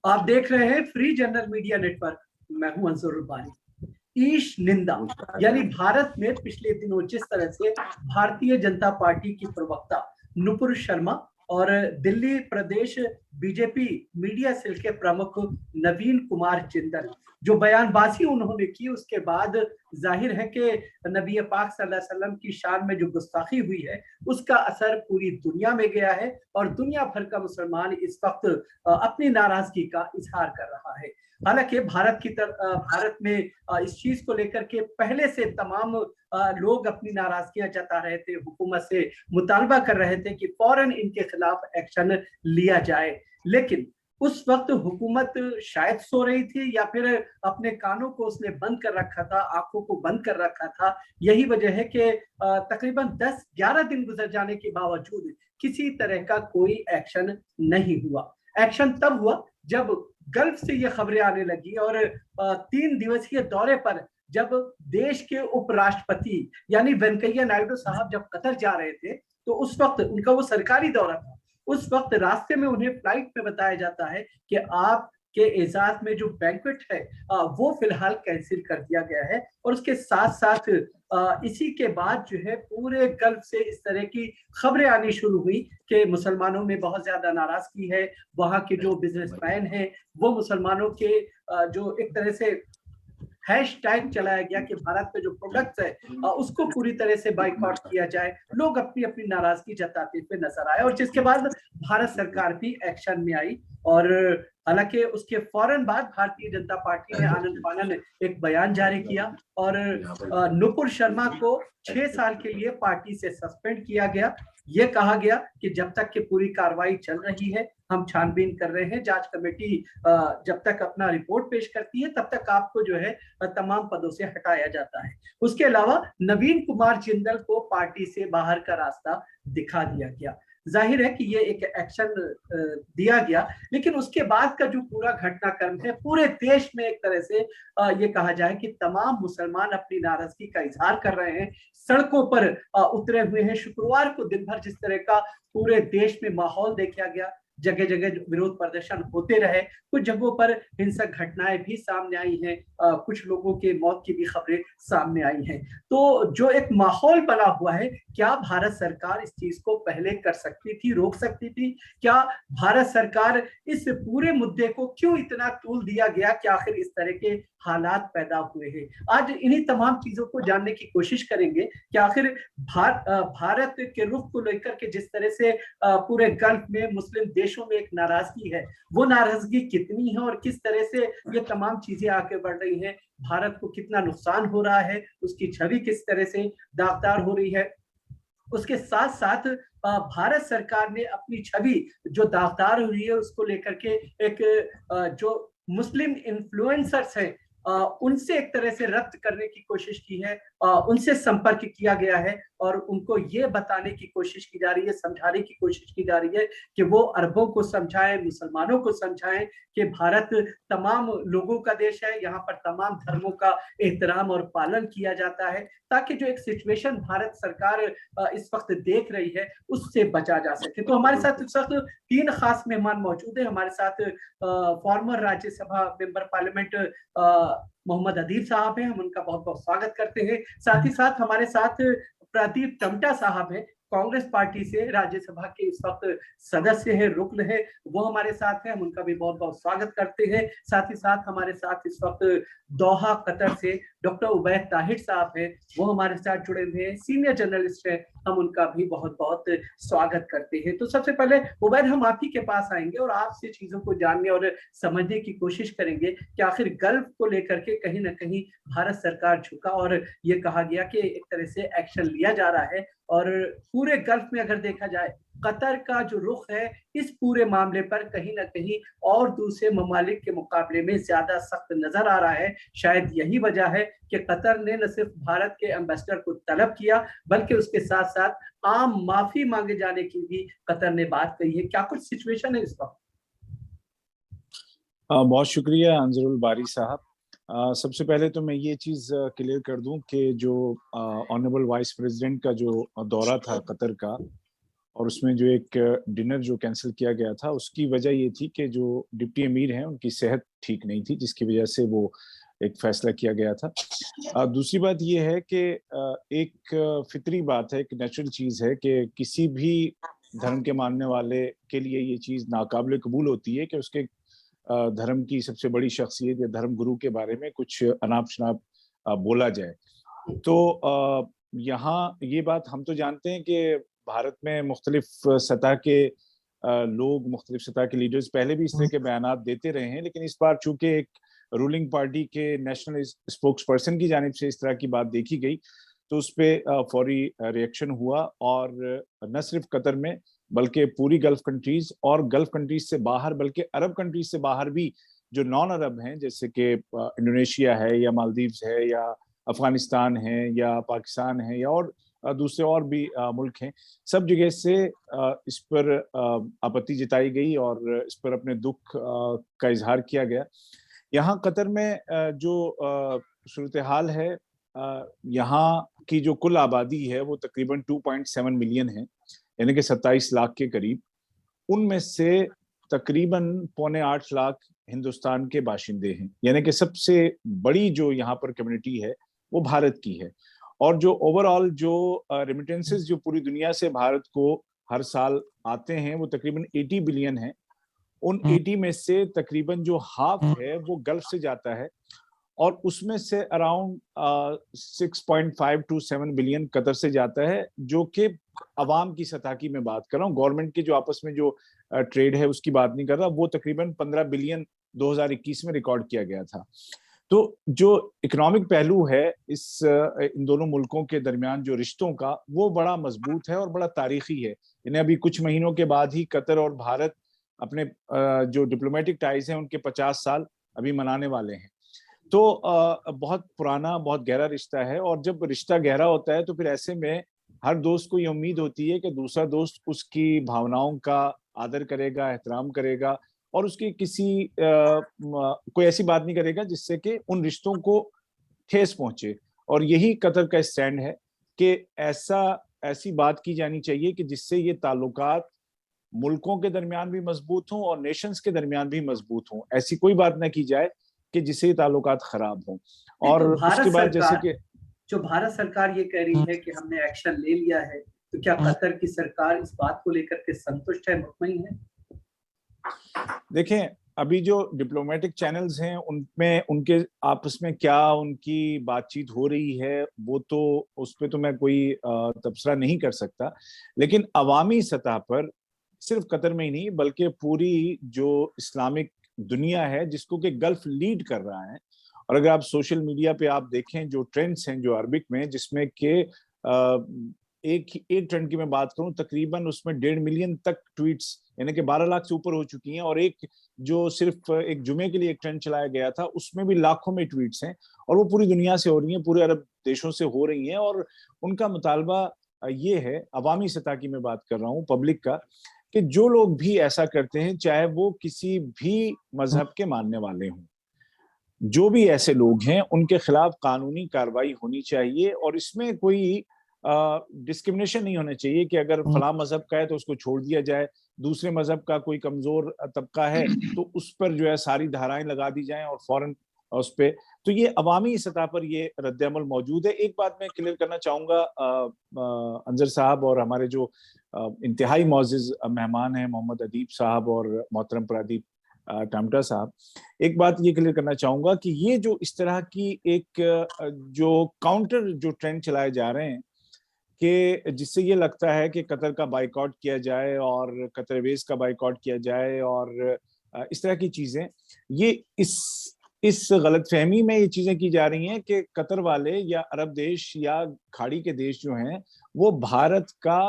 आप देख रहे हैं फ्री जनरल मीडिया नेटवर्क। मैं हूं अंसुरुल बारी। ईश निंदा यानी भारत में पिछले दिनों जिस तरह से भारतीय जनता पार्टी की प्रवक्ता नुपुर शर्मा और दिल्ली प्रदेश बीजेपी मीडिया सेल के प्रमुख नवीन कुमार जिंदल जो बयानबाजी उन्होंने की, उसके बाद जाहिर है कि नबी पाक सल्लल्लाहु अलैहि वसल्लम की शान में जो गुस्ताखी हुई है उसका असर पूरी दुनिया में गया है और दुनिया भर का मुसलमान इस वक्त अपनी नाराजगी का इजहार कर रहा है। हालांकि भारत में इस चीज को लेकर के पहले से तमाम लोग अपनी नाराजगियां जता रहे थे, हुकूमत से मुतालबा कर रहे थे कि फौरन इनके खिलाफ एक्शन लिया जाए। लेकिन उस वक्त हुकूमत शायद सो रही थी या फिर अपने कानों को उसने बंद कर रखा था, आंखों को बंद कर रखा था। यही वजह है कि तकरीबन 10-11 दिन गुजर जाने के बावजूद किसी तरह का कोई एक्शन नहीं हुआ। एक्शन तब हुआ जब गल्फ से ये खबरें आने लगी और 3 दिवसीय दौरे पर जब देश के उपराष्ट्रपति यानी वेंकैया नायडू साहब जब कतर जा रहे थे, तो उस वक्त उनका वो सरकारी दौरा था। उस वक्त रास्ते में उन्हें फ्लाइट में बताया जाता है कि आपके एजाज में जो बैंक्वेट है वो फिलहाल कैंसिल कर दिया गया है। और उसके साथ साथ इसी के बाद जो है पूरे गल्फ से इस तरह की खबरें आनी शुरू हुई कि मुसलमानों में बहुत ज्यादा नाराजगी है। वहां के जो बिजनेसमैन हैं वो मुसलमानों के जो एक तरह से हैशटैग चलाया गया कि भारत में जो प्रोडक्ट्स है उसको पूरी तरह से बाइकआउट किया जाए। लोग अपनी अपनी नाराजगी जताते हुए नजर आए और जिसके बाद भारत सरकार भी एक्शन में आई। और हालांकि उसके फौरन बाद भारतीय जनता पार्टी ने आनंद फानन एक बयान जारी किया और नुपुर शर्मा को 6 साल के लिए पार्टी से सस्पेंड किया गया। ये कहा गया कि जब तक कि पूरी कार्रवाई चल रही है, हम छानबीन कर रहे हैं, जांच कमेटी जब तक अपना रिपोर्ट पेश करती है तब तक आपको जो है तमाम पदों से हटाया जाता है। उसके अलावा नवीन कुमार जिंदल को पार्टी से बाहर का रास्ता दिखा दिया गया। जाहिर है कि ये एक एक्शन दिया गया, लेकिन उसके बाद का जो पूरा घटनाक्रम है पूरे देश में एक तरह से ये कहा जाए कि तमाम मुसलमान अपनी नाराजगी का इजहार कर रहे हैं, सड़कों पर उतरे हुए हैं। शुक्रवार को दिन भर जिस तरह का पूरे देश में माहौल देखा गया, जगह जगह विरोध प्रदर्शन होते रहे, कुछ जगहों पर हिंसक घटनाएं भी सामने आई हैं, कुछ लोगों के मौत की भी खबरें सामने आई हैं। तो जो एक माहौल बना हुआ है, क्या भारत सरकार इस चीज को पहले कर सकती थी, रोक सकती थी? क्या भारत सरकार इस पूरे मुद्दे को क्यों इतना तूल दिया गया कि आखिर इस तरह के हालात पैदा हुए हैं? आज इन्हीं तमाम चीजों को जानने की कोशिश करेंगे कि आखिर भारत के रुख को लेकर के जिस तरह से पूरे गल्फ में मुस्लिम देशों में एक नाराजगी है, वो नाराजगी कितनी है और किस तरह से ये तमाम चीजें आगे बढ़ रही हैं, भारत को कितना नुकसान हो रहा है, उसकी छवि किस तरह से दागदार हो रही है। उसके साथ साथ भारत सरकार ने अपनी छवि जो दागदार हुई है उसको लेकर के एक जो मुस्लिम इन्फ्लुएंसर्स हैं उनसे एक तरह से रब्त करने की कोशिश की है, उनसे संपर्क किया गया है और उनको ये बताने की कोशिश की जा रही है, समझाने की कोशिश की जा रही है कि वो अरबों को समझाएं, मुसलमानों को समझाएं कि भारत तमाम लोगों का देश है, यहाँ पर तमाम धर्मों का एहतराम और पालन किया जाता है, ताकि जो एक सिचुएशन भारत सरकार इस वक्त देख रही है उससे बचा जा सके। तो हमारे साथ इस वक्त 3 खास मेहमान मौजूद है। हमारे साथ former Rajya Sabha member parliament Mohammad Adeeb साहब हैं, हम उनका बहुत बहुत स्वागत करते हैं। साथ ही साथ हमारे साथ प्रदीप टमटा साहब हैं, कांग्रेस पार्टी से राज्यसभा के इस वक्त सदस्य है, रुकन है, वो हमारे साथ हैं, हम उनका भी बहुत बहुत स्वागत करते हैं। साथ ही साथ हमारे साथ इस वक्त दोहा कतर से डॉक्टर उबैद ताहिर साहब हैं, वो हमारे साथ जुड़े हुए हैं, सीनियर जर्नलिस्ट हैं, हम उनका भी बहुत बहुत स्वागत करते हैं। तो सबसे पहले उबैद, हम आप ही के पास आएंगे और आपसे चीजों को जानने और समझने की कोशिश करेंगे कि आखिर गल्फ को लेकर के कहीं ना कहीं भारत सरकार झुका और ये कहा गया कि एक तरह से एक्शन लिया जा रहा है और पूरे गल्फ में अगर देखा जाए कतर का जो रुख है इस पूरे मामले पर कहीं ना कहीं और दूसरे ममालिक के मुकाबले में ज्यादा सख्त नजर आ रहा है। शायद यही वजह है कि कतर ने न सिर्फ भारत के एम्बेसडर को तलब किया बल्कि उसके साथ साथ आम माफी मांगे जाने की भी कतर ने बात कही है। क्या कुछ सिचुएशन है इस वक्त? बहुत शुक्रिया अंजरुल बारी साहब। सबसे पहले तो मैं ये चीज क्लियर कर दूं कि जो ऑनरेबल वाइस प्रेसिडेंट का जो दौरा था कतर का, और उसमें जो एक डिनर जो कैंसिल किया गया था उसकी वजह ये थी कि जो डिप्टी अमीर हैं उनकी सेहत ठीक नहीं थी, जिसकी वजह से वो एक फैसला किया गया था। दूसरी बात ये है कि एक फितरी बात है, एक नेचुरल चीज है कि किसी भी धर्म के मानने वाले के लिए ये चीज नाकाबिल कबूल होती है कि उसके धर्म की सबसे बड़ी शख्सियत या धर्म गुरु के बारे में कुछ अनाप शनाप बोला जाए। तो यहाँ ये बात हम तो जानते हैं कि भारत में मुख्तलिफ सतह के लोग, मुख्तलिफ सतह के लीडर्स पहले भी इस तरह के बयानात देते रहे हैं, लेकिन इस बार चूंकि एक रूलिंग पार्टी के नेशनल स्पोक्स पर्सन की जानिब से इस तरह की बात देखी गई तो उस पर फौरी रिएक्शन हुआ। और न सिर्फ कतर में बल्कि पूरी गल्फ कंट्रीज और गल्फ कंट्रीज से बाहर, बल्कि अरब कंट्रीज से बाहर भी जो नॉन अरब हैं, जैसे कि इंडोनेशिया है या मालदीव्स है या अफगानिस्तान है या पाकिस्तान है या और दूसरे और भी मुल्क हैं, सब जगह से इस पर आपत्ति जताई गई और इस पर अपने दुख का इजहार किया गया। यहाँ कतर में जो सूरत हाल है, यहाँ की जो कुल आबादी है वो तकरीबन 2.7 मिलियन है, यानी कि 27 लाख के करीब। उनमें से तकरीबन 7.25 लाख हिंदुस्तान के बाशिंदे हैं, यानी कि सबसे बड़ी जो यहाँ पर कम्युनिटी है वो भारत की है। और जो ओवरऑल जो रेमिटेंसेस जो पूरी दुनिया से भारत को हर साल आते हैं वो तकरीबन 80 बिलियन है। उन 80 में से तकरीबन जो हाफ है वो गल्फ से जाता है और उसमें से अराउंड 6.5 to 7 बिलियन कतर से जाता है, जो कि अवाम की सतह की मैं बात कर रहा हूँ, गवर्नमेंट के जो आपस में जो ट्रेड है उसकी बात नहीं कर रहा। वो तकरीबन 15 बिलियन 2021 में रिकॉर्ड किया गया था। तो जो इकोनॉमिक पहलू है इन दोनों मुल्कों के दरमियान जो रिश्तों का, वो बड़ा मजबूत है और बड़ा तारीखी है। इन्हें अभी कुछ महीनों के बाद ही कतर और भारत अपने जो डिप्लोमेटिक टाइज हैं उनके 50 साल अभी मनाने वाले हैं। तो बहुत पुराना, बहुत गहरा रिश्ता है। और जब रिश्ता गहरा होता है तो फिर ऐसे में हर दोस्त को ये उम्मीद होती है कि दूसरा दोस्त उसकी भावनाओं का आदर करेगा, एहतराम करेगा और उसकी किसी कोई ऐसी बात नहीं करेगा जिससे कि उन रिश्तों को ठेस पहुंचे। और यही कतर का स्टैंड है कि ऐसी बात की जानी चाहिए कि जिससे ये ताल्लुकात मुल्कों के दरमियान भी मजबूत हों और नेशंस के दरमियान भी मजबूत हों। ऐसी कोई बात ना की जाए कि जिससे ताल्लुकात खराब हों। और तो उसके बाद जैसे कि जो भारत सरकार ये कह रही है कि हमने एक्शन ले लिया है, तो क्या कतर की सरकार इस बात को लेकर के संतुष्ट है, मुतमईन है? देखें, अभी जो डिप्लोमेटिक चैनल्स हैं उनमें उनके आपस में क्या उनकी बातचीत हो रही है वो तो उस पर तो मैं कोई तबसरा नहीं कर सकता। लेकिन अवामी सतह पर सिर्फ कतर में ही नहीं बल्कि पूरी जो इस्लामिक दुनिया है जिसको कि गल्फ लीड कर रहा है, और अगर आप सोशल मीडिया पे आप देखें जो ट्रेंड्स हैं जो अरबिक में, जिसमें के एक ट्रेंड की मैं बात करूं तकरीबन उसमें 1.5 मिलियन तक ट्वीट्स, यानी कि 12 लाख से ऊपर हो चुकी हैं। और एक जो सिर्फ एक जुमे के लिए एक ट्रेंड चलाया गया था उसमें भी लाखों में ट्वीट्स हैं और वो पूरी दुनिया से हो रही हैं, पूरे अरब देशों से हो रही हैं। और उनका मुतालबा ये है, अवामी सतह की मैं बात कर रहा हूँ, पब्लिक का, कि जो लोग भी ऐसा करते हैं चाहे वो किसी भी मजहब के मानने वाले हों, जो भी ऐसे लोग हैं उनके खिलाफ कानूनी कार्रवाई होनी चाहिए। और इसमें कोई डिस्क्रिमिनेशन नहीं होना चाहिए कि अगर फलां मजहब का है तो उसको छोड़ दिया जाए, दूसरे मजहब का कोई कमजोर तबका है तो उस पर जो है सारी धाराएं लगा दी जाएं और फौरन उस पे। तो ये अवामी सतह पर ये रद्द-ए-अमल मौजूद है। एक बात मैं क्लियर करना चाहूंगा अंजर साहब और हमारे जो इंतहाई मौजूद मेहमान हैं मोहम्मद अदीब साहब और मोहतरम प्रदीप टामटा साहब, एक बात ये क्लियर करना चाहूंगा कि ये जो इस तरह की एक जो काउंटर जो ट्रेंड चलाए जा रहे हैं कि जिससे ये लगता है कि कतर का बाइकआउट किया जाए और कतर एयरवेज का बाइकआउट किया जाए और इस तरह की चीजें, ये इस गलतफहमी में ये चीजें की जा रही हैं कि कतर वाले या अरब देश या खाड़ी के देश जो हैं वो भारत का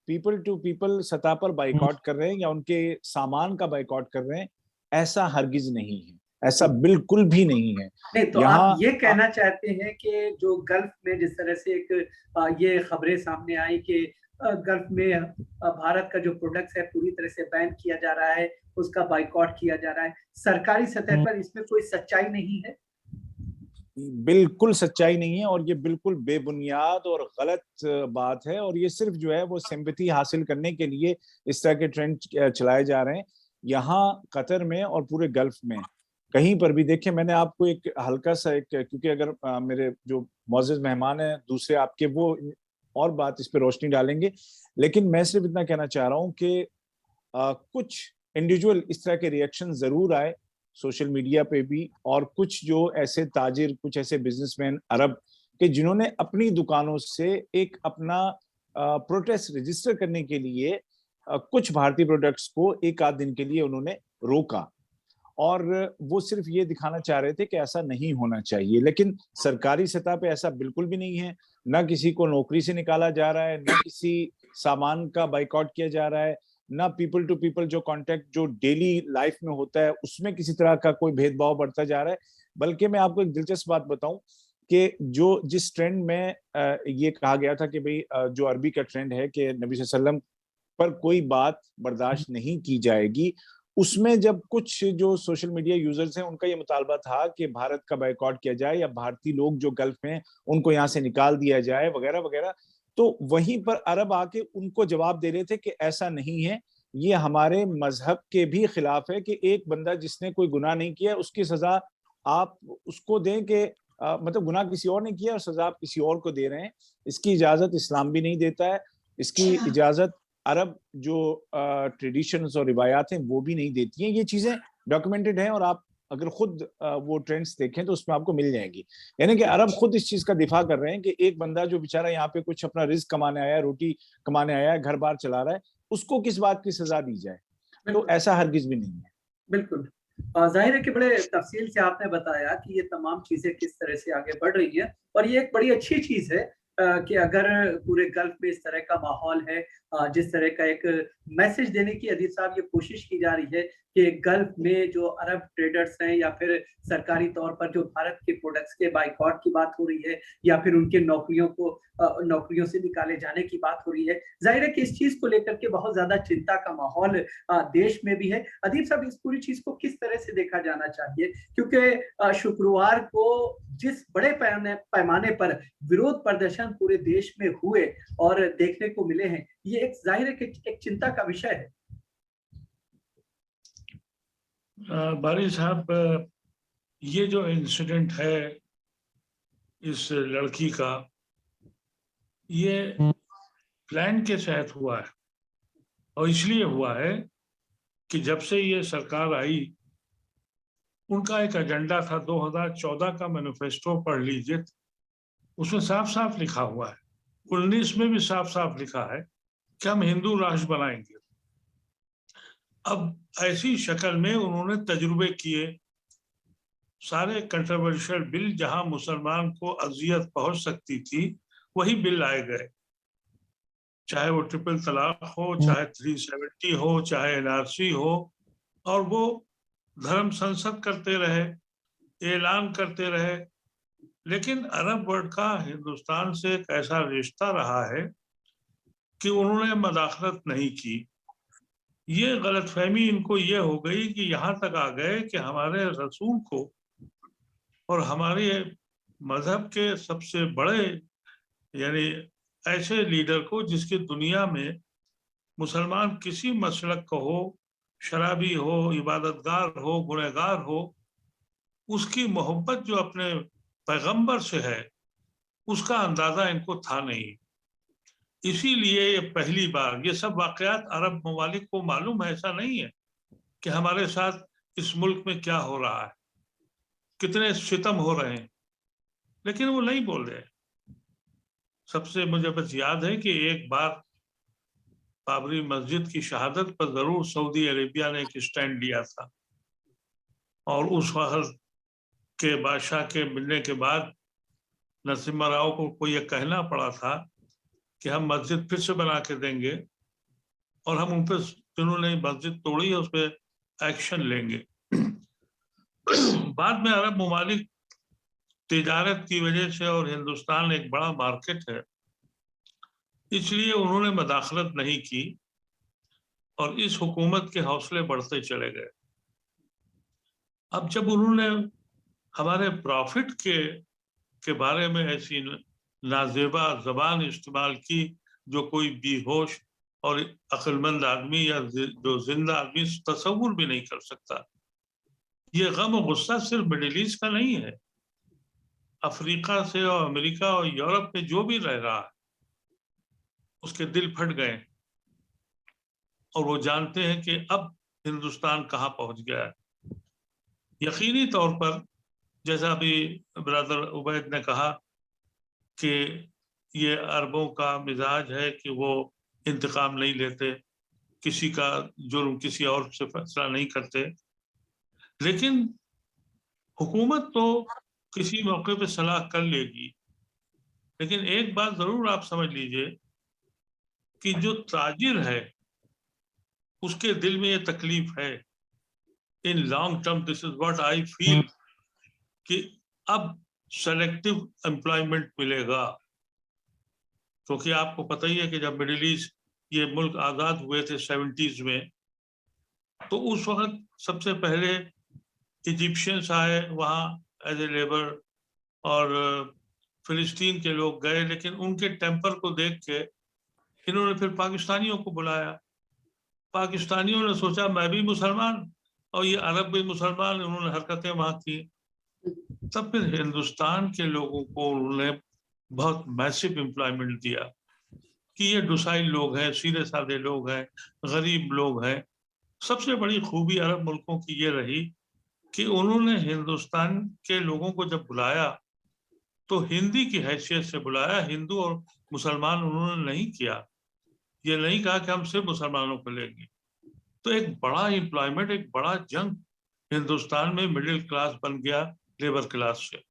पीपल टू पीपल सतह पर बाइकआउट कर रहे हैं या उनके सामान का बाइकआउट कर रहे हैं। ऐसा हरगिज नहीं है, ऐसा बिल्कुल भी नहीं है। नहीं, तो आप ये कहना चाहते हैं कि जो गल्फ में जिस तरह से एक ये खबरें सामने आई कि गल्फ में भारत का जो प्रोडक्ट्स है पूरी तरह से बैन किया जा रहा है, उसका बाइकआउट किया जा रहा है, सरकारी सतह पर इसमें कोई सच्चाई नहीं है? बिल्कुल सच्चाई नहीं है और ये बिल्कुल बेबुनियाद और गलत बात है। और ये सिर्फ जो है वो सिंपैथी हासिल करने के लिए इस तरह के ट्रेंड चलाए जा रहे हैं। यहाँ कतर में और पूरे गल्फ में कहीं पर भी देखिए, मैंने आपको एक हल्का सा एक, क्योंकि अगर मेरे जो मौजूद मेहमान हैं दूसरे आपके, वो और बात इस पे रोशनी डालेंगे, लेकिन मैं सिर्फ इतना कहना चाह रहा हूँ कि कुछ इंडिविजुअल इस तरह के रिएक्शन जरूर आए सोशल मीडिया पे भी, और कुछ जो ऐसे ताजिर, कुछ ऐसे बिजनेसमैन अरब के जिन्होंने अपनी दुकानों से एक अपना प्रोटेस्ट रजिस्टर करने के लिए कुछ भारतीय प्रोडक्ट्स को एक आध दिन के लिए उन्होंने रोका, और वो सिर्फ ये दिखाना चाह रहे थे कि ऐसा नहीं होना चाहिए। लेकिन सरकारी सतह पे ऐसा बिल्कुल भी नहीं है। ना किसी को नौकरी से निकाला जा रहा है, ना किसी सामान का बाइकआउट किया जा रहा है, ना पीपल टू पीपल जो कांटेक्ट जो डेली लाइफ में होता है उसमें किसी तरह का कोई भेदभाव बढ़ता जा रहा है। बल्कि मैं आपको एक दिलचस्प बात बताऊं कि जो जिस ट्रेंड में ये कहा गया था कि भाई जो अरबी का ट्रेंड है कि नबी सल्लल्लाहु अलैहि वसल्लम पर कोई बात बर्दाश्त नहीं की जाएगी, उसमें जब कुछ जो सोशल मीडिया यूजर्स हैं उनका ये मुतालबा था कि भारत का बाइकआउट किया जाए या भारतीय लोग जो गल्फ में उनको यहाँ से निकाल दिया जाए वगैरह वगैरह, तो वहीं पर अरब आके उनको जवाब दे रहे थे कि ऐसा नहीं है, ये हमारे मजहब के भी खिलाफ है कि एक बंदा जिसने कोई गुनाह नहीं किया उसकी सजा आप उसको दें कि मतलब गुनाह किसी और ने किया और सजा आप किसी और को दे रहे हैं। इसकी इजाजत इस्लाम भी नहीं देता है, इसकी इजाजत अरब जो ट्रेडिशंस और रिवायात हैं वो भी नहीं देती हैं। ये चीजें डॉक्यूमेंटेड हैं और आप अगर खुद वो ट्रेंड्स देखें तो उसमें आपको मिल जाएंगी। यानी कि अरब खुद इस चीज का दिफा कर रहे हैं कि एक बंदा जो बेचारा यहाँ पे कुछ अपना रिस्क कमाने आया है, रोटी कमाने आया है, घर बार चला रहा है, उसको किस बात की सजा दी जाए। तो ऐसा हरगिज भी नहीं है। बिल्कुल। जाहिर है कि बड़े तफसील से आपने बताया कि ये तमाम चीजें किस तरह से आगे बढ़ रही हैं, और ये एक बड़ी अच्छी चीज है कि अगर पूरे गल्फ में इस तरह का माहौल है, जिस तरह का एक मैसेज देने की अदीब साहब ये कोशिश की जा रही है कि गल्फ में जो अरब ट्रेडर्स हैं या फिर सरकारी तौर पर जो भारत के प्रोडक्ट्स के बाइकआउट की बात हो रही है या फिर उनके नौकरियों से निकाले जाने की बात हो रही है, जाहिर है कि इस चीज को लेकर के बहुत ज्यादा चिंता का माहौल देश में भी है। अदीब साहब, इस पूरी चीज को किस तरह से देखा जाना चाहिए, क्योंकि शुक्रवार को जिस बड़े पैमाने पर विरोध प्रदर्शन पूरे देश में हुए और देखने को मिले हैं, ये एक जाहिर है कि एक चिंता का विषय है। बारी साहब, ये जो इंसिडेंट है इस लड़की का, ये प्लान के तहत हुआ है, और इसलिए हुआ है कि जब से ये सरकार आई उनका एक एजेंडा था। 2014 का मैनिफेस्टो पढ़ लीजिए, उसमें साफ साफ लिखा हुआ है, 19 में भी साफ साफ लिखा है कि हम हिंदू राष्ट्र बनाएंगे। अब ऐसी शक्ल में उन्होंने तजुर्बे किए, सारे कंट्रोवर्शियल बिल जहां मुसलमान को अजियत पहुंच सकती थी वही बिल लाए गए, चाहे वो ट्रिपल तलाक हो, चाहे 370 हो, चाहे एनआरसी हो, और वो धर्म संसद करते रहे, ऐलान करते रहे। लेकिन अरब वर्ल्ड का हिंदुस्तान से एक ऐसा रिश्ता रहा है कि उन्होंने मदाखलत नहीं की। ये गलतफहमी इनको ये हो गई कि यहाँ तक आ गए कि हमारे रसूल को और हमारे मजहब के सबसे बड़े यानी ऐसे लीडर को जिसकी दुनिया में मुसलमान किसी मसलक का हो, शराबी हो, इबादतगार हो, गुनहगार हो, उसकी मोहब्बत जो अपने पैगंबर से है उसका अंदाजा इनको था नहीं। इसीलिए ये पहली बार, ये सब वाकयात अरब ममालिक को मालूम है, ऐसा नहीं है कि हमारे साथ इस मुल्क में क्या हो रहा है, कितने सितम हो रहे हैं, लेकिन वो नहीं बोल रहे। सबसे मुझे बस याद है कि एक बार बाबरी मस्जिद की शहादत पर जरूर सऊदी अरेबिया ने एक स्टैंड लिया था, और उस वक्त के बादशाह के मिलने के बाद नरसिम्हा राव को यह कहना पड़ा था कि हम मस्जिद फिर से बना के देंगे और हम उन पर जिन्होंने मस्जिद तोड़ी है उस पर एक्शन लेंगे। बाद में अरब ममालिक तिजारत की वजह से, और हिंदुस्तान एक बड़ा मार्केट है, इसलिए उन्होंने मदाखलत नहीं की और इस हुकूमत के हौसले बढ़ते चले गए। अब जब उन्होंने हमारे प्रॉफिट के के बारे में ऐसी नाजेबा जबान इस्तेमाल की जो कोई बेहोश और अक्लमंद आदमी या जो जिंदा आदमी तसव्वुर भी नहीं कर सकता। ये गम और गुस्सा सिर्फ मिडिल ईस्ट का नहीं है, अफ्रीका से और अमेरिका और यूरोप में जो भी रह रहा है उसके दिल फट गए और वो जानते हैं कि अब हिंदुस्तान कहाँ पहुंच गया है। यकीनी तौर पर जैसा अभी ब्रदर उबैद ने कहा कि ये अरबों का मिजाज है कि वो इंतकाम नहीं लेते, किसी का जुर्म किसी और से फैसला नहीं करते, लेकिन हुकूमत तो किसी मौके पे सलाह कर लेगी। लेकिन एक बात जरूर आप समझ लीजिए कि जो ताजिर है उसके दिल में ये तकलीफ है, in long term this is what I feel, कि अब सेलेक्टिव एम्प्लॉयमेंट मिलेगा। क्योंकि आपको पता ही है कि जब मिडिल ईस्ट ये मुल्क आज़ाद हुए थे 70s में, तो उस वक्त सबसे पहले इजिप्शियंस आए वहाँ एज ए लेबर और फिलिस्तीन के लोग गए, लेकिन उनके टेम्पर को देख के इन्होंने फिर पाकिस्तानियों को बुलाया। पाकिस्तानियों ने सोचा मैं भी मुसलमान और ये अरब भी मुसलमान, उन्होंने हरकतें वहाँ की। तब फिर हिंदुस्तान के लोगों को उन्होंने बहुत मैसिव एम्प्लॉयमेंट दिया कि ये डुसाइल लोग हैं, सीधे साधे लोग हैं, गरीब लोग हैं। सबसे बड़ी खूबी अरब मुल्कों की ये रही कि उन्होंने हिंदुस्तान के लोगों को जब बुलाया तो हिंदी की हैसियत से बुलाया, हिंदू और मुसलमान उन्होंने नहीं किया। ये नहीं कहा कि हम सिर्फ मुसलमानों को लेंगे। तो एक बड़ा एम्प्लॉयमेंट, एक बड़ा जंग हिंदुस्तान में मिडिल क्लास बन गया लेबर क्लास से,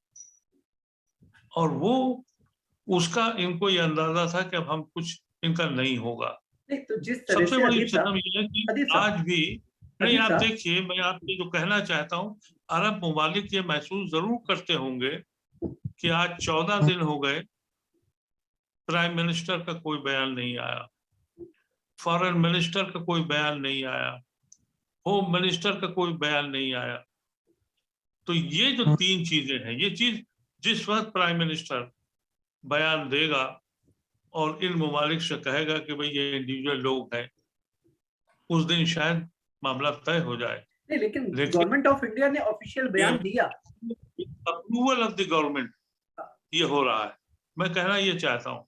और वो उसका इनको ये अंदाजा था कि अब हम कुछ इनका नहीं होगा। नहीं तो जिस तरह सबसे से बड़ी सितम ये है कि आज भी नहीं, आप देखिए, मैं आपको जो कहना चाहता हूँ, अरब मुमालिक ये महसूस जरूर करते होंगे कि आज 14 दिन हो गए प्राइम मिनिस्टर का कोई बयान नहीं आया, फॉरेन मिनिस्टर का कोई बयान नहीं आया, होम मिनिस्टर का कोई बयान नहीं आया। तो ये जो तीन चीजें हैं, ये चीज जिस वक्त प्राइम मिनिस्टर बयान देगा और इन मुमालिक से कहेगा कि भाई ये इंडिविजुअल लोग हैं, उस दिन शायद मामला तय हो जाए। नहीं, लेकिन गवर्नमेंट ऑफ इंडिया ने ऑफिशियल बयान दिया, अप्रूवल ऑफ द गवर्नमेंट ये हो रहा है। मैं कहना ये चाहता हूँ,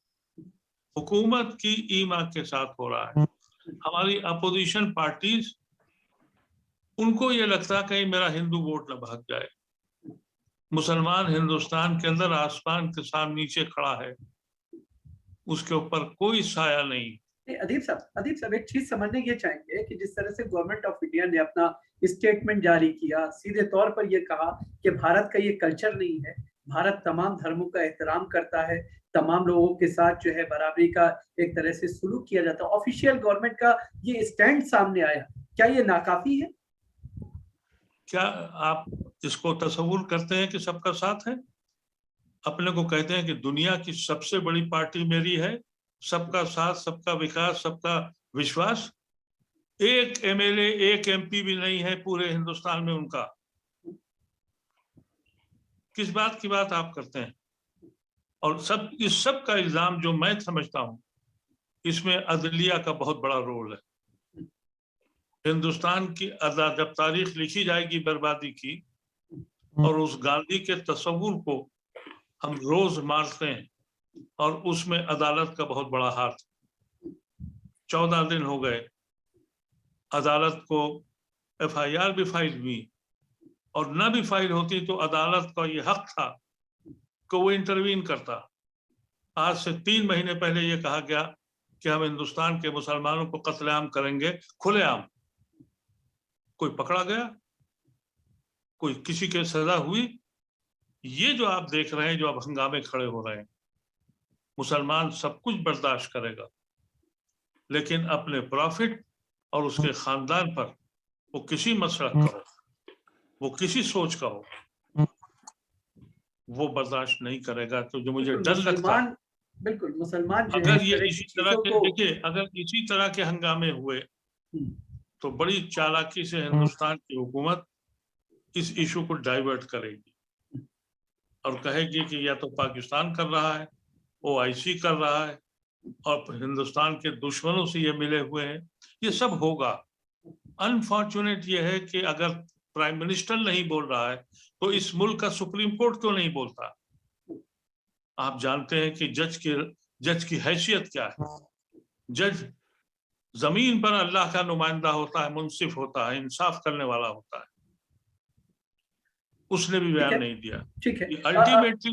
हुकूमत की ईमा के साथ हो रहा है। हमारी अपोजिशन पार्टीज, उनको ये लगता है कहीं मेरा हिंदू वोट न भाग जाए। मुसलमान हिंदुस्तान के अंदर आसमान के सामने नीचे खड़ा है, उसके ऊपर कोई साया नहीं। अदीब साहब एक चीज समझने ये चाहेंगे कि जिस तरह से गवर्नमेंट ऑफ इंडिया ने अपना स्टेटमेंट जारी किया, सीधे तौर पर ये कहा कि भारत का ये कल्चर नहीं है, भारत तमाम धर्मों का एहतराम करता है, तमाम लोगों के साथ जो है बराबरी का एक तरह से सुलूक किया जाता है, ऑफिशियल गवर्नमेंट का ये स्टैंड सामने आया, क्या ये नाकाफी है? क्या आप इसको तस्वुर करते हैं कि सबका साथ है? अपने को कहते हैं कि दुनिया की सबसे बड़ी पार्टी मेरी है, सबका साथ, सबका विकास, सबका विश्वास। एक एमएलए, एक एमपी भी नहीं है पूरे हिंदुस्तान में उनका। किस बात की बात आप करते हैं? और सब इस सब का इल्जाम जो मैं समझता हूं, इसमें अदलिया का बहुत बड़ा रोल है। हिंदुस्तान की जब तारीख लिखी जाएगी बर्बादी की, और उस गांधी के तस्वुर को हम रोज मारते हैं, और उसमें अदालत का बहुत बड़ा हाथ। 14 दिन हो गए, अदालत को एफआईआर भी फाइल हुई, और न भी फाइल होती तो अदालत का ये हक था कि वो इंटरवीन करता। आज से 3 महीने पहले ये कहा गया कि हम हिंदुस्तान के मुसलमानों को कत्लेआम करेंगे, खुलेआम। कोई पकड़ा गया? कोई किसी के सजा हुई? ये जो आप देख रहे हैं, जो अब हंगामे खड़े हो रहे हैं, मुसलमान सब कुछ बर्दाश्त करेगा, लेकिन अपने प्रॉफिट और उसके खानदान पर, वो किसी मसलक का हो, वो किसी सोच का हो, वो बर्दाश्त नहीं करेगा। तो जो मुझे डर लगता है, बिल्कुल मुसलमान अगर ये इसी तरह के, देखिए, अगर इसी तरह के हंगामे हुए तो बड़ी चालाकी से हिंदुस्तान की हुकूमत इस इशू को डाइवर्ट करेगी। और कहेगी कि या तो पाकिस्तान कर रहा है, OIC कर रहा है, और हिंदुस्तान के दुश्मनों से ये मिले हुए हैं, ये सब होगा। अनफॉर्चुनेट ये है कि अगर प्राइम मिनिस्टर नहीं बोल रहा है तो इस मुल्क का सुप्रीम कोर्ट क्यों नहीं बोलता? आप जानते हैं कि जज की हैसियत क्या है। जज जमीन पर अल्लाह का नुमाइंदा होता है, मुंसिफ होता है, इंसाफ करने वाला होता है। उसने भी बयान नहीं दिया। ठीक है, अल्टीमेटली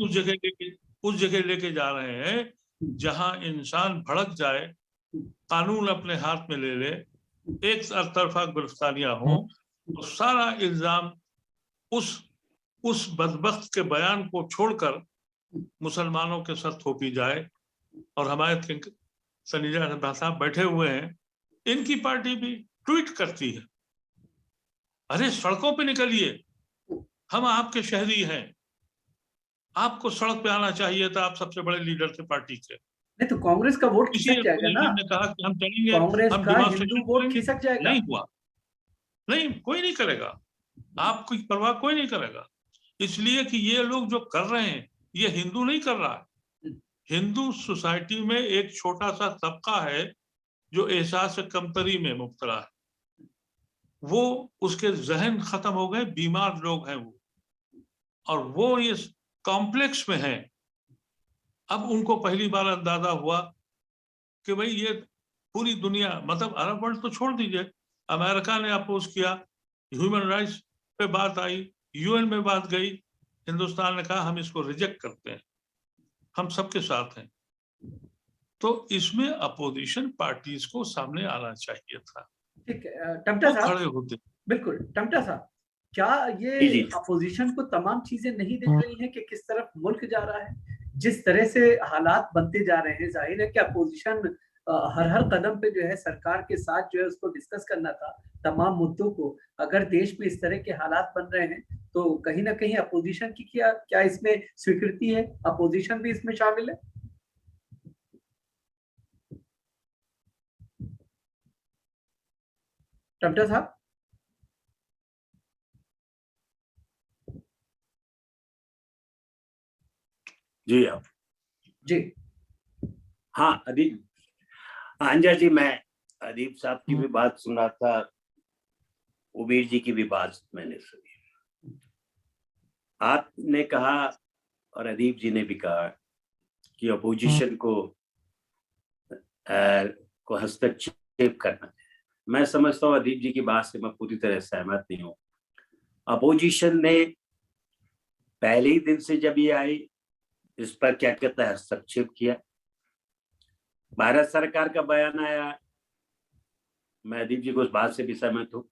उस जगह लेके जा रहे हैं जहां इंसान भड़क जाए, कानून अपने हाथ में ले ले, एक तरफा गिरफ्तारियां हो, तो सारा इल्जाम उस बदबख्त के बयान को छोड़कर मुसलमानों के सर थोपी जाए। और हमारे सनीजा साहब बैठे हुए हैं, इनकी पार्टी भी ट्वीट करती है, अरे सड़कों पे निकलिए, हम आपके शहरी हैं, आपको सड़क पे आना चाहिए था, आप सबसे बड़े लीडर थे पार्टी के। नहीं तो कांग्रेस का वोट खिसक जाएगा ना। ने कहा कि हम चलेंगे, कांग्रेस हम का हिंदू वोट खिसक जाएगा। नहीं हुआ, नहीं, कोई नहीं करेगा, आपकी परवाह कोई नहीं करेगा। इसलिए कि ये लोग जो कर रहे हैं ये हिंदू नहीं कर रहा है। हिंदू सोसाइटी में एक छोटा सा तबका है जो एहसास कमतरी में मुब्तला है, वो उसके जहन खत्म हो गए, बीमार लोग हैं वो, और वो इस कॉम्प्लेक्स में हैं। अब उनको पहली बार अंदाजा हुआ कि भाई ये पूरी दुनिया, मतलब अरब वर्ल्ड तो छोड़ दीजिए, अमेरिका ने अपोज किया, ह्यूमन राइट्स पे बात आई, UN में बात गई, हिंदुस्तान ने कहा हम इसको रिजेक्ट करते हैं, हम सबके साथ हैं। तो इसमें अपोजिशन पार्टीज को सामने आना चाहिए था। ठीक है, टमटा साहब खड़े होते। बिल्कुल, टमटा साहब, क्या ये अपोजिशन को तमाम चीजें नहीं दिख रही हैं कि किस तरफ मुल्क जा रहा है? जिस तरह से हालात बनते जा रहे हैं, जाहिर है कि अपोजिशन हर कदम पे जो है सरकार के साथ जो है उसको डिस्कस करना था तमाम मुद्दों को। अगर देश में इस तरह के हालात बन रहे हैं तो कहीं ना कहीं अपोजिशन की क्या इसमें स्वीकृति है? अपोजिशन भी इसमें शामिल है? टमटा साहब जी, आप जी। हाँ अदीब, अंजा जी, मैं अदीब साहब की भी बात सुना था, उबीर जी की भी बात मैंने सुनी। आपने कहा और अदीब जी ने भी कहा कि अपोजिशन को हस्तक्षेप करना है। मैं समझता हूँ अदीब जी की बात से मैं पूरी तरह सहमत नहीं हूँ। अपोजिशन ने पहले ही दिन से जब ये आई इस पर क्या कहता है हस्तक्षेप किया। भारत सरकार का बयान आया, मैं अदीब जी को उस बात से भी सहमत हूँ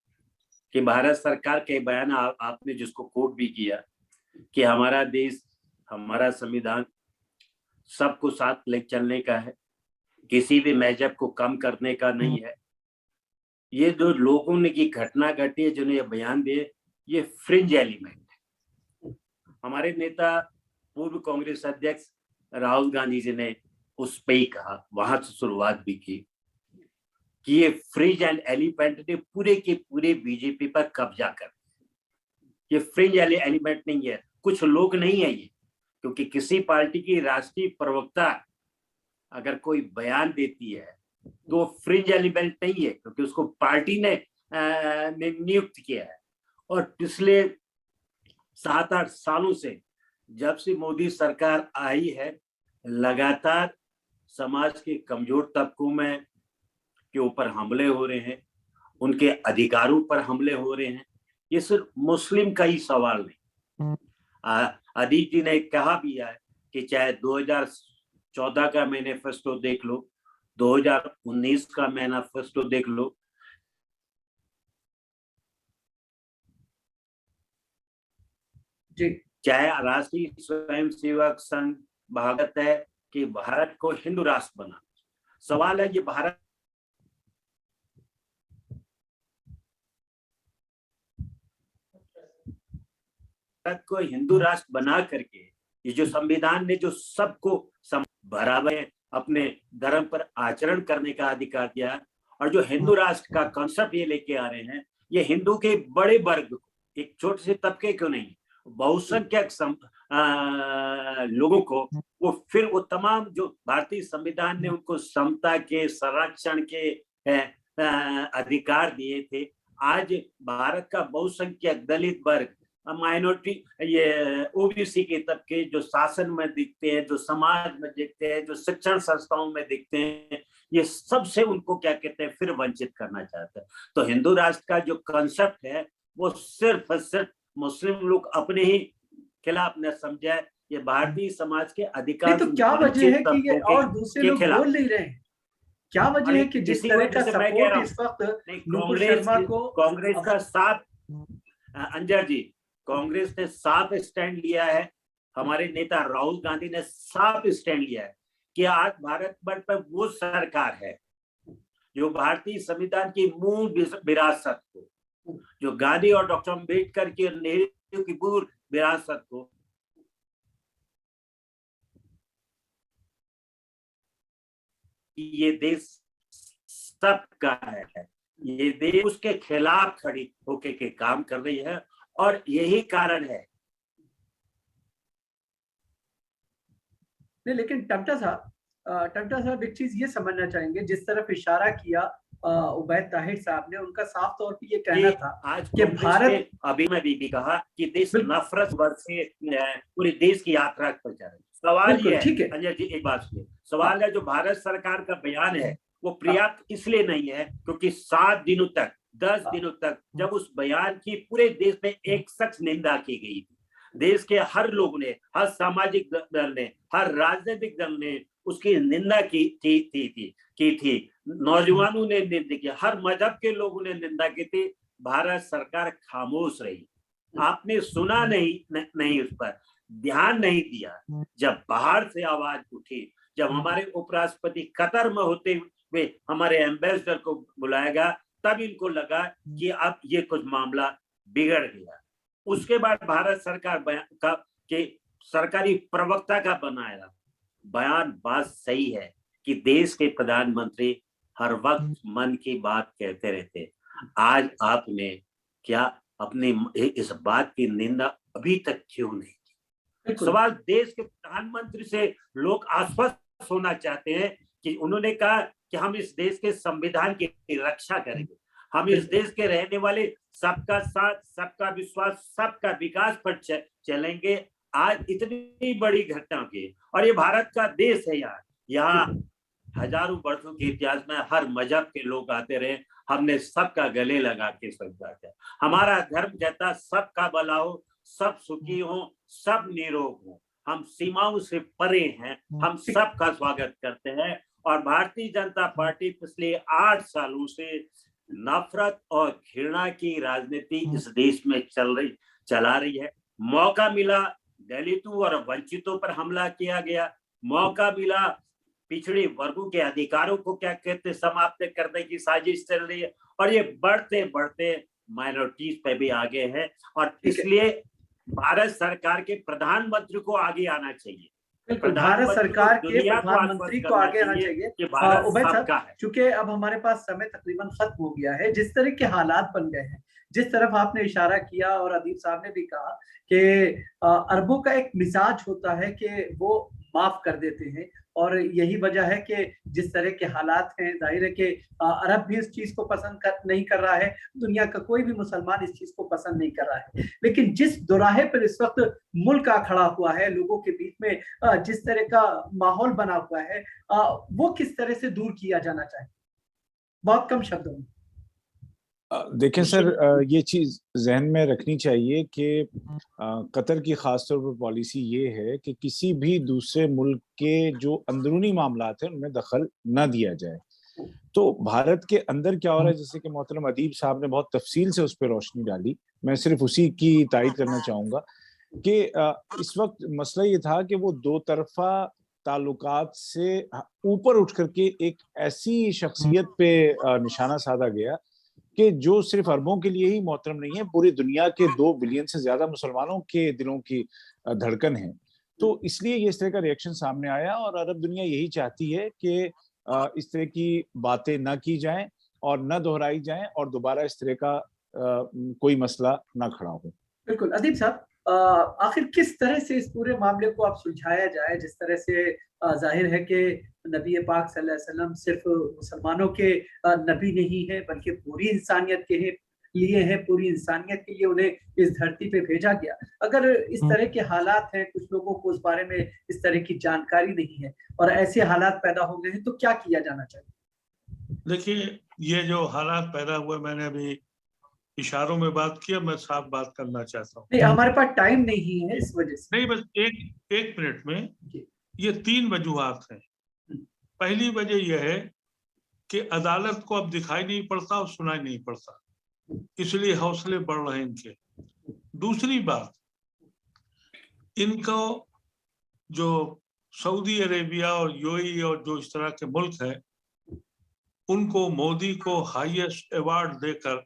कि भारत सरकार के बयान आपने जिसको कोट भी किया कि हमारा देश, हमारा संविधान सबको साथ ले चलने का है, किसी भी मजहब को कम करने का नहीं है। ये जो लोगों ने की घटना घटी है, जिन्हें ये बयान दिए, ये फ्रिंज एलिमेंट है। हमारे नेता पूर्व कांग्रेस अध्यक्ष राहुल गांधी जी ने उस पे ही कहा, वहां से शुरुआत भी की कि ये फ्रिंज एंड एलिमेंट ने पूरे के पूरे बीजेपी पर कब्जा कर। ये फ्रिंज एलिमेंट नहीं है, कुछ लोग नहीं है ये, क्योंकि किसी पार्टी की राष्ट्रीय प्रवक्ता अगर कोई बयान देती है तो फ्रिंज एलिमेंट नहीं है, क्योंकि उसको पार्टी ने नियुक्त किया है। और पिछले 7-8 सालों से जब से मोदी सरकार आई है, लगातार समाज के कमजोर तबकों में के ऊपर हमले हो रहे हैं, उनके अधिकारों पर हमले हो रहे हैं। ये सिर्फ मुस्लिम का ही सवाल नहीं। अदीब जी ने कहा भी है कि चाहे 2014 का मैनिफेस्टो देख लो, 2019 का मैनिफेस्टो देख लो, जी, चाहे राष्ट्रीय स्वयंसेवक संघ भागत है कि भारत को हिंदू राष्ट्र बना। सवाल है ये भारत को हिंदू राष्ट्र बना करके, ये जो संविधान ने जो सबको बराबर अपने धर्म पर आचरण करने का अधिकार दिया, और जो हिंदू राष्ट्र का कॉन्सेप्ट ये लेके आ रहे हैं, ये हिंदू के बड़े वर्ग, एक छोटे से तबके क्यों नहीं, बहुसंख्यक लोगों को, वो फिर वो तमाम जो भारतीय संविधान ने उनको समता के, संरक्षण के अधिकार दिए थे, आज भारत का बहुसंख्यक दलित वर्ग, माइनॉरिटी, ये ओबीसी के तबके जो शासन में दिखते हैं, जो समाज में दिखते हैं, जो शिक्षण संस्थाओं में दिखते हैं, ये सबसे उनको क्या कहते हैं, फिर वंचित करना चाहते हैं। तो हिंदू राष्ट्र का जो कॉन्सेप्ट है वो सिर्फ मुस्लिम लोग अपने ही खिलाफ न समझे, ये भारतीय समाज के अधिकार तो क्या वजह है कि ये और दूसरे लोग बोल नहीं रहे हैं? क्या वजह है कि जिस तरह का सपोर्ट इस वक्त नुपुर शर्मा को कांग्रेस का साफ, अंजर जी, कांग्रेस ने साफ स्टैंड लिया है, हमारे नेता राहुल गांधी ने साफ स्टैंड लिया है कि आज भारत पर वो सरकार है जो भारतीय संविधान की मूल विरासत को, जो गांधी और डॉक्टर अम्बेडकर की और नेहरू की मूल विरासत को ये देश सबका है, ये देश उसके खिलाफ खड़ी होके के काम कर रही है। और यही कारण है। नहीं, लेकिन टमटा साहब एक चीज ये समझना चाहेंगे, जिस तरफ इशारा किया उबैद ताहिर साहब ने, उनका साफ तौर पे ये कहना था आज कि भारत, अभी मैं भी कहा कि देश नफरत वर्ग से पूरे देश की यात्रा पर जा रही है। सवाल ये है अजय जी, एक बात सुनिए, सवाल है जो भारत सरकार का बयान है वो पर्याप्त इसलिए नहीं है क्योंकि 7 दिनों तक, 10 दिनों तक जब उस बयान की पूरे देश में एक सख्त निंदा की गई थी, देश के हर लोग ने, हर सामाजिक दल ने, हर राजनीतिक दल ने उसकी निंदा की थी, नौजवानों ने निंदा की, हर मजहब के लोगों ने निंदा की थी, भारत सरकार खामोश रही। आपने सुना नहीं उस पर ध्यान नहीं दिया। जब बाहर से आवाज उठी, जब हमारे उपराष्ट्रपति कतर में होते हुए हमारे एम्बेसडर को बुलाया गया, तब इनको लगा कि अब ये कुछ मामला बिगड़ गया। उसके बाद भारत सरकार के सरकारी प्रवक्ता का बनाया बयान बात सही है कि देश के प्रधानमंत्री हर वक्त मन की बात कहते रहते। आज आपने क्या अपने इस बात की निंदा अभी तक क्यों नहीं की? सवाल देश के प्रधानमंत्री से लोग आश्वस्त होना चाहते हैं कि उन्होंने कहा कि हम इस देश के संविधान की रक्षा करेंगे, हम इस देश के रहने वाले सबका साथ, सबका विश्वास, सबका विकास पर चलेंगे। आज इतनी बड़ी घटना की, और ये भारत का देश है यार, यहाँ हजारों वर्षों के इतिहास में हर मजहब के लोग आते रहे, हमने सबका गले लगा के समझा है। हमारा धर्म कहता सबका भला हो, सब सुखी हो, सब निरोग हो, हम सीमाओं से परे हैं, हम सबका स्वागत करते हैं। और भारतीय जनता पार्टी पिछले 8 सालों से नफरत और घृणा की राजनीति इस देश में चला रही है। मौका मिला दलितों और वंचितों पर हमला किया गया, मौका मिला पिछड़े वर्गों के अधिकारों को क्या कहते समाप्त करने की साजिश चल रही है, और ये बढ़ते बढ़ते माइनॉरिटीज पे भी आगे है। और इसलिए भारत सरकार के प्रधानमंत्री को आगे आना चाहिए, भारत सरकार के प्रधानमंत्री को आगे आना चाहिए। उबैद साहब, चूंकि अब हमारे पास समय तकरीबन खत्म हो गया है, जिस तरह के हालात बन गए हैं, जिस तरफ आपने इशारा किया और अदीब साहब ने भी कहा कि अरबों का एक मिजाज होता है कि वो माफ कर देते हैं, और यही वजह है कि जिस तरह के हालात हैं, जाहिर है कि अरब भी इस चीज को पसंद नहीं कर रहा है, दुनिया का कोई भी मुसलमान इस चीज को पसंद नहीं कर रहा है। लेकिन जिस दोराहे पर इस वक्त मुल्क आ खड़ा हुआ है, लोगों के बीच में जिस तरह का माहौल बना हुआ है, वो किस तरह से दूर किया जाना चाहिए, बहुत कम शब्दों में। देखें सर, ये चीज जहन में रखनी चाहिए कि कतर की खासतौर पर पॉलिसी ये है कि किसी भी दूसरे मुल्क के जो अंदरूनी मामलात हैं उनमें दखल न दिया जाए। तो भारत के अंदर क्या हो रहा है, जैसे कि मोहतरम अदीब साहब ने बहुत तफसील से उस पर रोशनी डाली, मैं सिर्फ उसी की तायद करना चाहूंगा कि इस वक्त मसला ये था कि वो दो तरफा ताल्लुकात से ऊपर उठ करके एक ऐसी शख्सियत पे निशाना साधा गया कि जो सिर्फ अरबों के लिए ही मोहतरम नहीं है, पूरी दुनिया के 2 बिलियन से ज्यादा मुसलमानों के दिलों की धड़कन है। तो इसलिए ये इस तरह का रिएक्शन सामने आया, और अरब दुनिया यही चाहती है कि इस तरह की बातें न की जाएं और न दोहराई जाएं, और दोबारा इस तरह का कोई मसला ना खड़ा हो। बिल्कुल अदीब साहब, आखिर किस तरह से इस पूरे मामले को आप सुलझाया जाए, जिस तरह से जाहिर है कि नबी पाक सल्लल्लाहु अलैहि वसल्लम सिर्फ मुसलमानों के नबी नहीं है, बल्कि पूरी इंसानियत के लिए है, पूरी इंसानियत के लिए उन्हें इस धरती पे भेजा गया। अगर इस तरह के हालात हैं, कुछ लोगों को उस बारे में इस तरह की जानकारी नहीं है और ऐसे हालात पैदा हो गए हैं, तो क्या किया जाना चाहिए? देखिए, ये जो हालात पैदा हुए, मैंने अभी इशारों में बात किया, मैं साफ बात करना चाहता हूँ। नहीं, हमारे पास टाइम नहीं है इस वजह से। नहीं, बस एक मिनट में ये 3 वजूहात हैं। पहली वजह यह है कि अदालत को अब दिखाई नहीं पड़ता और सुनाई नहीं पड़ता, इसलिए हौसले बढ़ रहे हैं इनके। दूसरी बात, इनको जो सऊदी अरेबिया और यूएई और जो इस तरह के मुल्क हैं, उनको मोदी को हाईएस्ट अवार्ड देकर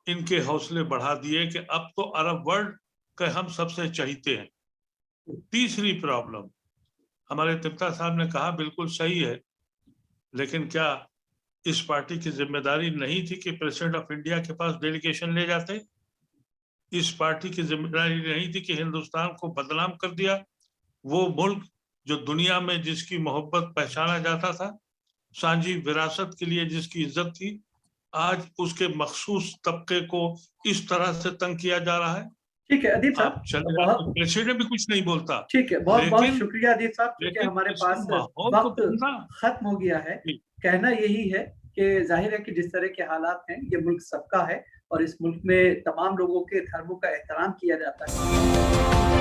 इनके हौसले बढ़ा दिए कि अब तो अरब वर्ल्ड के हम सबसे चहीते हैं। तीसरी प्रॉब्लम, हमारे तिप्ता साहब ने कहा बिल्कुल सही है, लेकिन क्या इस पार्टी की जिम्मेदारी नहीं थी कि प्रेसिडेंट ऑफ इंडिया के पास डेलीगेशन ले जाते? इस पार्टी की जिम्मेदारी नहीं थी कि हिंदुस्तान को बदनाम कर दिया? वो मुल्क जो दुनिया में जिसकी मोहब्बत पहचाना जाता था, सांझी विरासत के लिए जिसकी इज्जत थी, आज उसके मखसूस तबके को इस तरह से तंग किया जा रहा है। ठीक है अदीब साहब, आप चले जाते, प्रेसिडेंट भी कुछ नहीं बोलता। ठीक है, बहुत बहुत शुक्रिया अदीब साहब, क्योंकि हमारे पास वक्त खत्म हो गया है। कहना यही है कि जाहिर है कि जिस तरह के हालात हैं, ये मुल्क सबका है और इस मुल्क में तमाम लोगों के धर्मों का एहतराम किया जाता है।